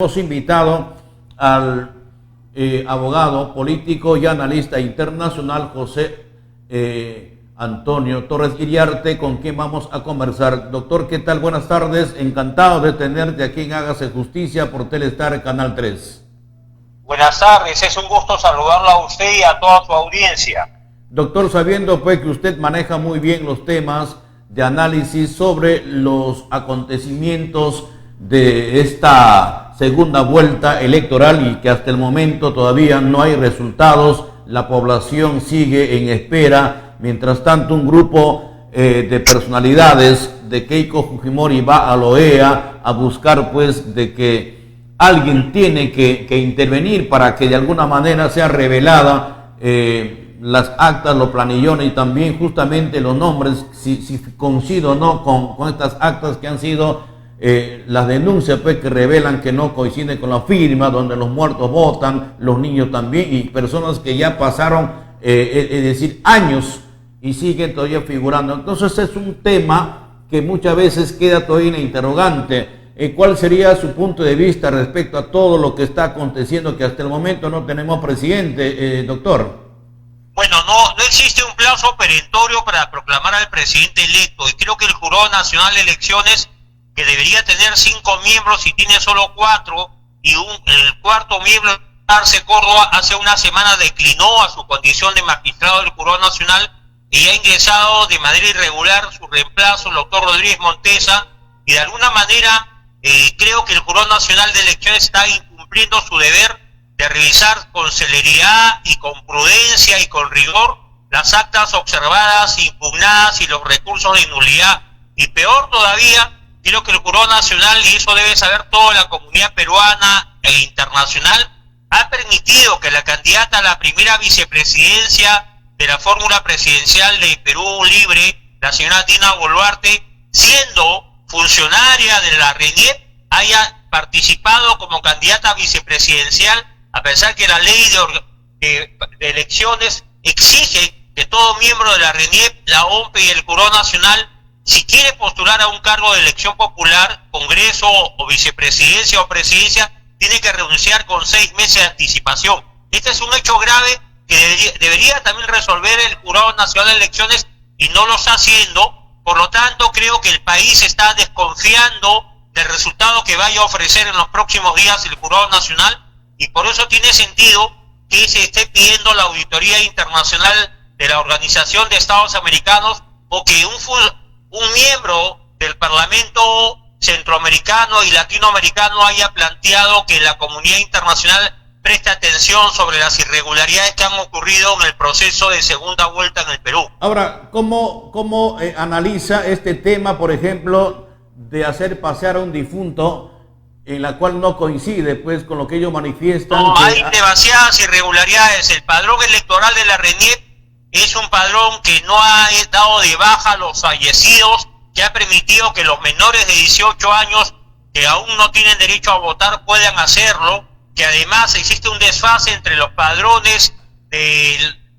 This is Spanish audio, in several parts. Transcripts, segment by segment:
Hemos invitado al abogado, político y analista internacional José Antonio Torres Iriarte, con quien vamos a conversar. Doctor, ¿qué tal? Buenas tardes. Encantado de tenerte aquí en Hágase Justicia por Telestar Canal 3. Buenas tardes, es un gusto saludarlo a usted y a toda su audiencia. Doctor, sabiendo pues que usted maneja muy bien los temas de análisis sobre los acontecimientos de esta segunda vuelta electoral y que hasta el momento todavía no hay resultados, la población sigue en espera. Mientras tanto, un grupo de personalidades de Keiko Fujimori va a la OEA a buscar pues de que alguien tiene que intervenir para que de alguna manera sea revelada las actas, los planillones y también justamente los nombres, si coincido o no con estas actas que han sido las denuncias pues que revelan que no coinciden con la firma, donde los muertos votan, los niños también, y personas que ya pasaron, es decir, años y siguen todavía figurando. Entonces es un tema que muchas veces queda todavía en interrogante. ¿Cuál sería su punto de vista respecto a todo lo que está aconteciendo, que hasta el momento no tenemos presidente, doctor? Bueno, no existe un plazo perentorio para proclamar al presidente electo, y creo que el Jurado Nacional de Elecciones, que debería tener 5 miembros y tiene solo 4, y el cuarto miembro, Arce Córdoba, hace una semana declinó a su condición de magistrado del Jurado Nacional y ha ingresado de manera irregular su reemplazo, el doctor Rodríguez Montesa, y de alguna manera creo que el Jurado Nacional de Elecciones está incumpliendo su deber de revisar con celeridad y con prudencia y con rigor las actas observadas, impugnadas y los recursos de nulidad. Y peor todavía, creo que el Jurado Nacional, y eso debe saber toda la comunidad peruana e internacional, ha permitido que la candidata a la primera vicepresidencia de la fórmula presidencial de Perú Libre, la señora Dina Boluarte, siendo funcionaria de la RENIEC, haya participado como candidata vicepresidencial, a pesar que la ley de elecciones exige que todo miembro de la RENIEC, la OMPE y el Jurado Nacional, si quiere postular a un cargo de elección popular, congreso o vicepresidencia o presidencia, tiene que renunciar con 6 meses de anticipación. Este es un hecho grave que debería también resolver el Jurado Nacional de Elecciones y no lo está haciendo. Por lo tanto, creo que el país está desconfiando del resultado que vaya a ofrecer en los próximos días el Jurado Nacional, y por eso tiene sentido que se esté pidiendo la auditoría internacional de la Organización de Estados Americanos, o que un miembro del Parlamento centroamericano y latinoamericano haya planteado que la comunidad internacional preste atención sobre las irregularidades que han ocurrido en el proceso de segunda vuelta en el Perú. Ahora, ¿cómo analiza este tema, por ejemplo, de hacer pasear a un difunto, en la cual no coincide pues con lo que ellos manifiestan? No, hay demasiadas irregularidades. El padrón electoral de la RENIEC es un padrón que no ha dado de baja a los fallecidos, que ha permitido que los menores de 18 años que aún no tienen derecho a votar puedan hacerlo, que además existe un desfase entre los padrones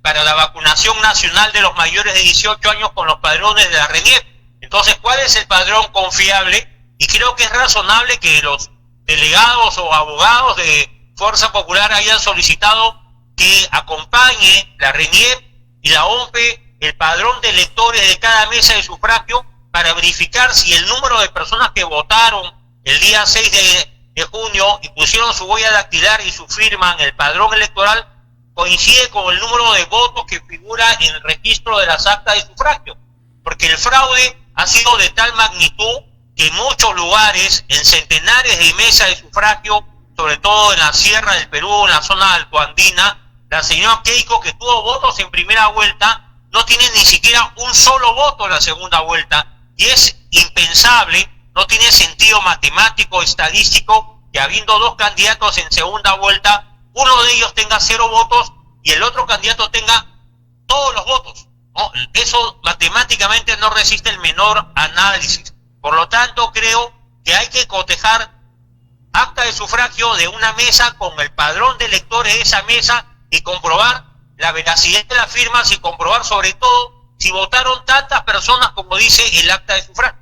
para la vacunación nacional de los mayores de 18 años con los padrones de la RENIEC. Entonces, ¿cuál es el padrón confiable? Y creo que es razonable que los delegados o abogados de Fuerza Popular hayan solicitado que acompañe la RENIEC y la OMPE el padrón de electores de cada mesa de sufragio para verificar si el número de personas que votaron el día 6 de junio y pusieron su huella dactilar y su firma en el padrón electoral coincide con el número de votos que figura en el registro de las actas de sufragio. Porque el fraude ha sido de tal magnitud que en muchos lugares, en centenares de mesas de sufragio, sobre todo en la Sierra del Perú, en la zona altoandina, la señora Keiko, que tuvo votos en primera vuelta, no tiene ni siquiera un solo voto en la segunda vuelta, y es impensable, no tiene sentido matemático, estadístico, que habiendo 2 candidatos en segunda vuelta, uno de ellos tenga 0 votos y el otro candidato tenga todos los votos, ¿no? Eso matemáticamente no resiste el menor análisis. Por lo tanto, creo que hay que cotejar acta de sufragio de una mesa con el padrón de electores de esa mesa y comprobar la veracidad de las firmas y comprobar sobre todo si votaron tantas personas como dice el acta de sufragio.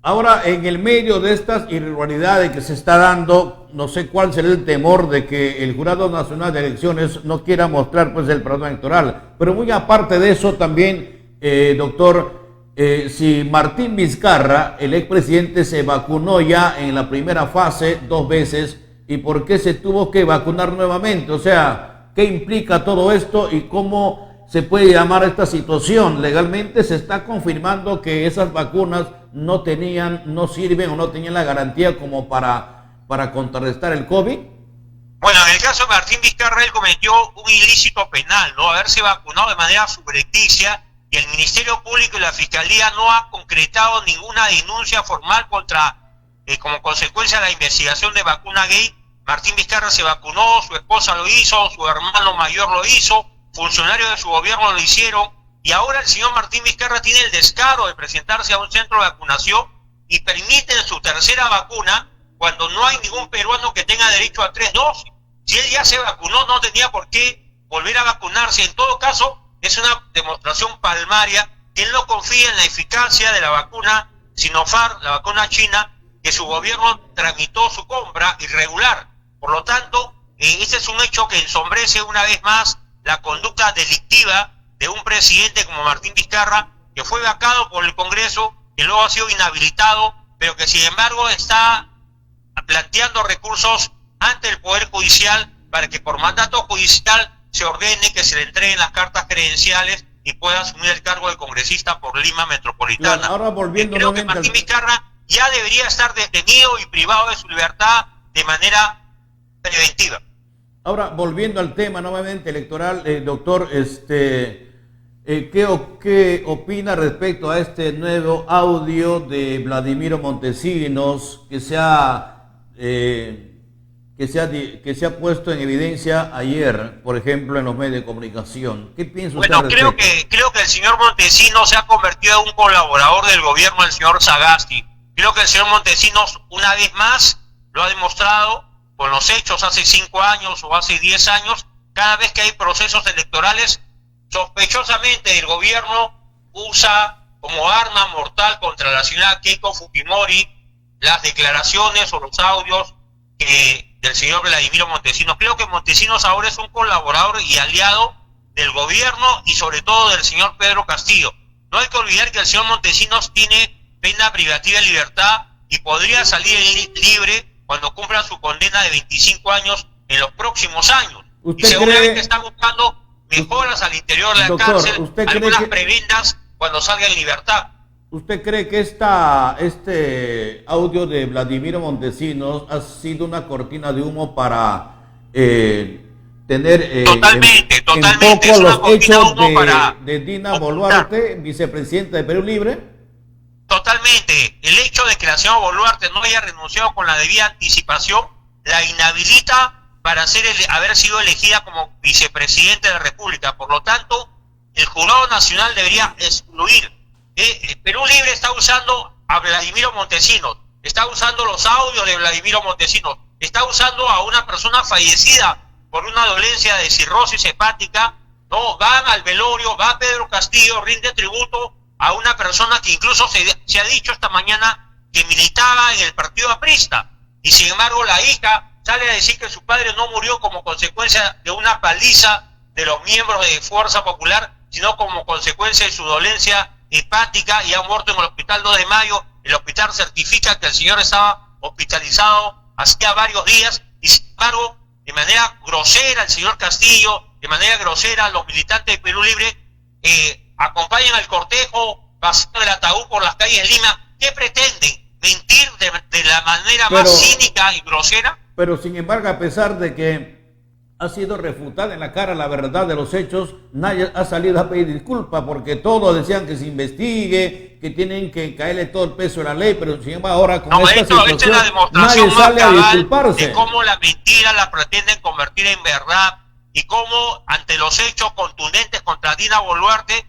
Ahora, en el medio de estas irregularidades que se está dando, no sé cuál será el temor de que el Jurado Nacional de Elecciones no quiera mostrar pues el padrón electoral. Pero muy aparte de eso también, doctor, si Martín Vizcarra, el expresidente, se vacunó ya en la primera fase 2 veces, ¿y por qué se tuvo que vacunar nuevamente? O sea, ¿qué implica todo esto y cómo se puede llamar esta situación? Legalmente se está confirmando que esas vacunas no sirven o no tenían la garantía como para contrarrestar el COVID. Bueno, en el caso de Martín Vizcarra, él cometió un ilícito penal, ¿no? Haberse vacunado de manera subrepticia, y el Ministerio Público y la Fiscalía no ha concretado ninguna denuncia formal como consecuencia de la investigación de Vacuna Gate. Martín Vizcarra se vacunó, su esposa lo hizo, su hermano mayor lo hizo, funcionarios de su gobierno lo hicieron, y ahora el señor Martín Vizcarra tiene el descaro de presentarse a un centro de vacunación y permiten su tercera vacuna cuando no hay ningún peruano que tenga derecho a 3 dosis. Si él ya se vacunó, no tenía por qué volver a vacunarse. En todo caso, es una demostración palmaria que él no confía en la eficacia de la vacuna Sinopharm, la vacuna china, que su gobierno tramitó su compra irregular. Por lo tanto, este es un hecho que ensombrece una vez más la conducta delictiva de un presidente como Martín Vizcarra, que fue vacado por el Congreso, que luego ha sido inhabilitado, pero que sin embargo está planteando recursos ante el Poder Judicial para que por mandato judicial se ordene que se le entreguen las cartas credenciales y pueda asumir el cargo de congresista por Lima Metropolitana. Claro, ahora volviendo creo que Martín Vizcarra ya debería estar detenido y privado de su libertad de manera preventiva. Ahora, volviendo al tema nuevamente electoral, doctor, ¿qué opina respecto a este nuevo audio de Vladimiro Montesinos que se ha puesto en evidencia ayer, por ejemplo, en los medios de comunicación? ¿Qué piensa usted al respecto? Creo que el señor Montesinos se ha convertido en un colaborador del gobierno del señor Sagasti. Creo que el señor Montesinos, una vez más, lo ha demostrado con los hechos hace 5 años o hace 10 años. Cada vez que hay procesos electorales, sospechosamente el gobierno usa como arma mortal contra la señora Keiko Fujimori las declaraciones o los audios del señor Vladimiro Montesinos. Creo que Montesinos ahora es un colaborador y aliado del gobierno y sobre todo del señor Pedro Castillo. No hay que olvidar que el señor Montesinos tiene pena privativa de libertad y podría salir libre cuando cumpla su condena de 25 años en los próximos años. Y seguramente está buscando mejoras al interior de la cárcel, algunas prebendas cuando salga en libertad. ¿Usted cree que este audio de Vladimiro Montesinos ha sido una cortina de humo para tener totalmente en poco es una los hechos de Dina ocultar. Boluarte, vicepresidenta de Perú Libre? Totalmente. El hecho de que la señora Boluarte no haya renunciado con la debida anticipación la inhabilita para haber sido elegida como vicepresidente de la República. Por lo tanto, el Jurado Nacional debería excluir. Perú Libre está usando a Vladimiro Montesinos, está usando los audios de Vladimiro Montesinos, está usando a una persona fallecida por una dolencia de cirrosis hepática. No, van al velorio, va Pedro Castillo, rinde tributo a una persona que incluso se ha dicho esta mañana que militaba en el partido aprista, y sin embargo la hija sale a decir que su padre no murió como consecuencia de una paliza de los miembros de Fuerza Popular, sino como consecuencia de su dolencia hepática, y ha muerto en el hospital 2 de Mayo. El hospital certifica que el señor estaba hospitalizado hacía varios días, y sin embargo, de manera grosera el señor Castillo, de manera grosera los militantes de Perú Libre acompañan al cortejo pasando el ataúd por las calles de Lima. ¿Qué pretenden? ¿Mentir de la manera más cínica y grosera? Pero sin embargo, a pesar de que ha sido refutada en la cara la verdad de los hechos, nadie ha salido a pedir disculpas, porque todos decían que se investigue, que tienen que caerle todo el peso de la ley, pero sin embargo ahora con esta situación nadie sale a disculparse. De cómo la mentira la pretenden convertir en verdad, y cómo ante los hechos contundentes contra Dina Boluarte,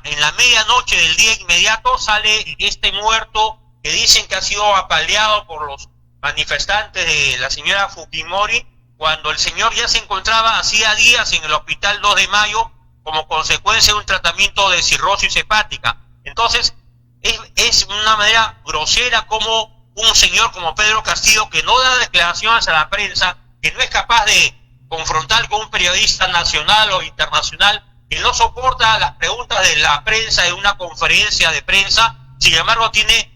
en la medianoche del día inmediato sale este muerto que dicen que ha sido apaleado por los manifestantes de la señora Fujimori, cuando el señor ya se encontraba hacía días en el hospital 2 de Mayo como consecuencia de un tratamiento de cirrosis hepática. Entonces, es una manera grosera como un señor como Pedro Castillo, que no da declaraciones a la prensa, que no es capaz de confrontar con un periodista nacional o internacional, que no soporta las preguntas de la prensa en una conferencia de prensa, sin embargo tiene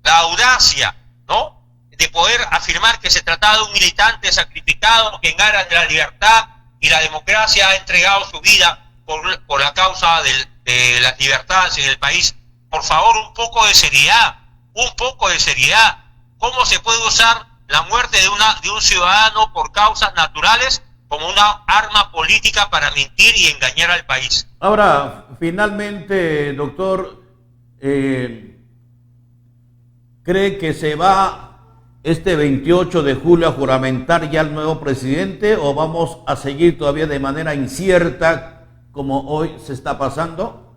la audacia, ¿no?, de poder afirmar que se trataba de un militante sacrificado que en aras de la libertad y la democracia ha entregado su vida por la causa de las libertades en el país. Por favor, un poco de seriedad, un poco de seriedad. ¿Cómo se puede usar la muerte de un ciudadano por causas naturales como una arma política para mentir y engañar al país? Ahora, finalmente, doctor, ¿cree que se va este 28 de julio a juramentar ya el nuevo presidente o vamos a seguir todavía de manera incierta como hoy se está pasando?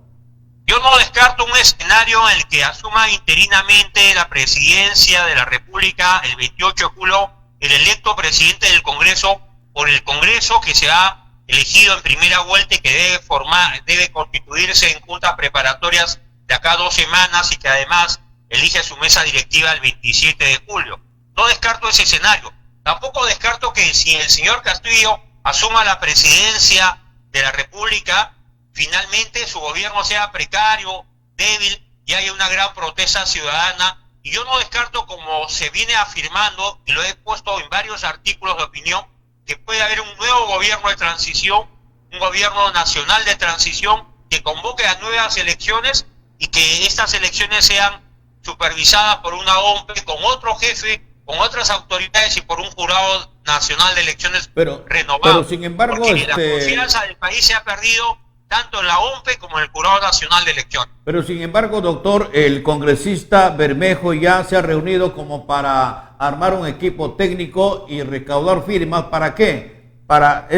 Yo no descarto un escenario en el que asuma interinamente la presidencia de la República el 28 de julio el electo presidente del Congreso, por el Congreso que se ha elegido en primera vuelta y que debe constituirse en juntas preparatorias de acá a 2 semanas y que además elige su mesa directiva el 27 de julio. No descarto ese escenario. Tampoco descarto que si el señor Castillo asuma la presidencia de la República, finalmente su gobierno sea precario, débil y haya una gran protesta ciudadana. Y yo no descarto, como se viene afirmando, y lo he puesto en varios artículos de opinión, que puede haber un nuevo gobierno de transición, un gobierno nacional de transición que convoque a nuevas elecciones y que estas elecciones sean supervisadas por una OMP con otro jefe, con otras autoridades y por un jurado nacional de elecciones renovado. Pero sin embargo, porque la confianza del país se ha perdido tanto en la OMP como en el Jurado Nacional de Elecciones. Pero sin embargo, doctor, el congresista Bermejo ya se ha reunido como para armar un equipo técnico y recaudar firmas. ¿Para qué? Para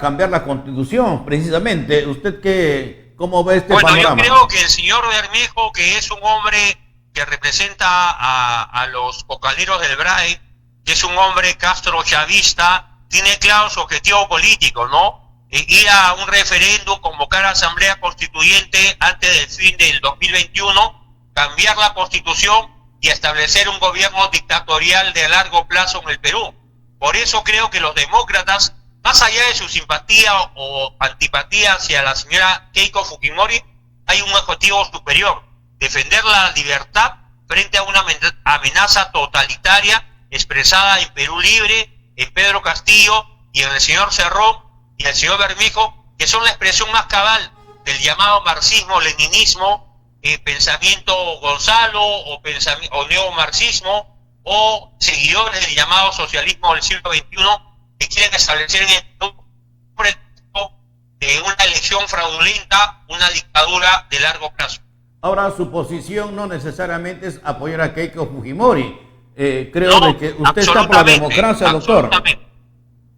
cambiar la Constitución, precisamente. ¿Usted cómo ve este panorama? Yo creo que el señor Bermejo, que es un hombre que representa a los cocaleros del BRAE, que es un hombre castrochavista, tiene claro su objetivo político, ¿no? Ir a un referéndum, convocar a asamblea constituyente antes del fin del 2021, cambiar la Constitución y establecer un gobierno dictatorial de largo plazo en el Perú. Por eso creo que los demócratas, más allá de su simpatía o antipatía hacia la señora Keiko Fujimori, hay un objetivo superior: defender la libertad frente a una amenaza totalitaria expresada en Perú Libre, en Pedro Castillo y en el señor Cerrón y el señor Bermejo, que son la expresión más cabal del llamado marxismo-leninismo, pensamiento Gonzalo o neomarxismo, o seguidores del llamado socialismo del siglo XXI, que quieren establecer en una elección fraudulenta, una dictadura de largo plazo. Ahora, su posición no necesariamente es apoyar a Keiko Fujimori. Creo de que usted está por la democracia, doctor.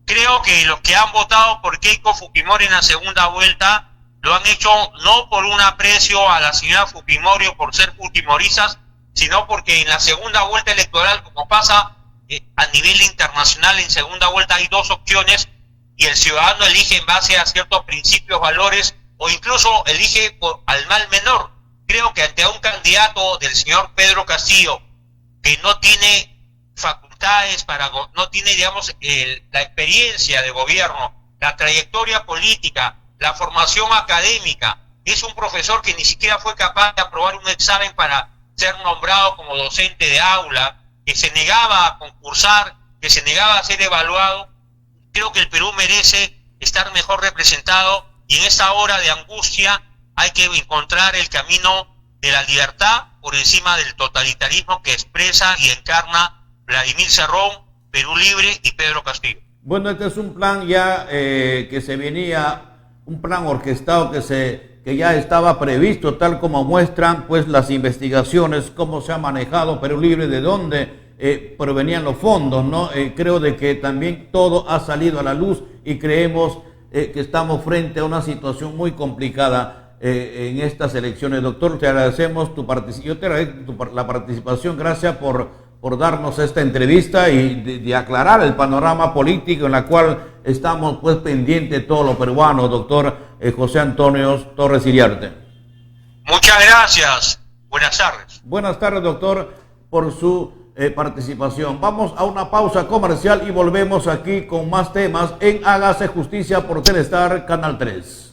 Creo que los que han votado por Keiko Fujimori en la segunda vuelta lo han hecho no por un aprecio a la señora Fujimori o por ser fujimoristas, sino porque en la segunda vuelta electoral, como pasa a nivel internacional, en segunda vuelta hay 2 opciones y el ciudadano elige en base a ciertos principios, valores o incluso elige al mal menor. Creo que ante un candidato del señor Pedro Castillo que no tiene facultades no tiene, digamos, la experiencia de gobierno, la trayectoria política, la formación académica, es un profesor que ni siquiera fue capaz de aprobar un examen para ser nombrado como docente de aula, que se negaba a concursar, que se negaba a ser evaluado. Creo que el Perú merece estar mejor representado y en esta hora de angustia hay que encontrar el camino de la libertad por encima del totalitarismo que expresa y encarna Vladimir Cerrón, Perú Libre y Pedro Castillo. Bueno, este es un plan ya que se venía, un plan orquestado que ya estaba previsto, tal como muestran pues las investigaciones, cómo se ha manejado Perú Libre, de dónde provenían los fondos, ¿no? Creo de que también todo ha salido a la luz y creemos que estamos frente a una situación muy complicada en estas elecciones. Doctor, te agradecemos yo te agradezco la participación, gracias por darnos esta entrevista y de aclarar el panorama político en la cual estamos pues pendientes todos los peruanos, doctor José Antonio Torres Iriarte. Muchas gracias. Buenas tardes. Buenas tardes, doctor, por su participación. Vamos a una pausa comercial y volvemos aquí con más temas en Hágase Justicia por Telestar Canal 3.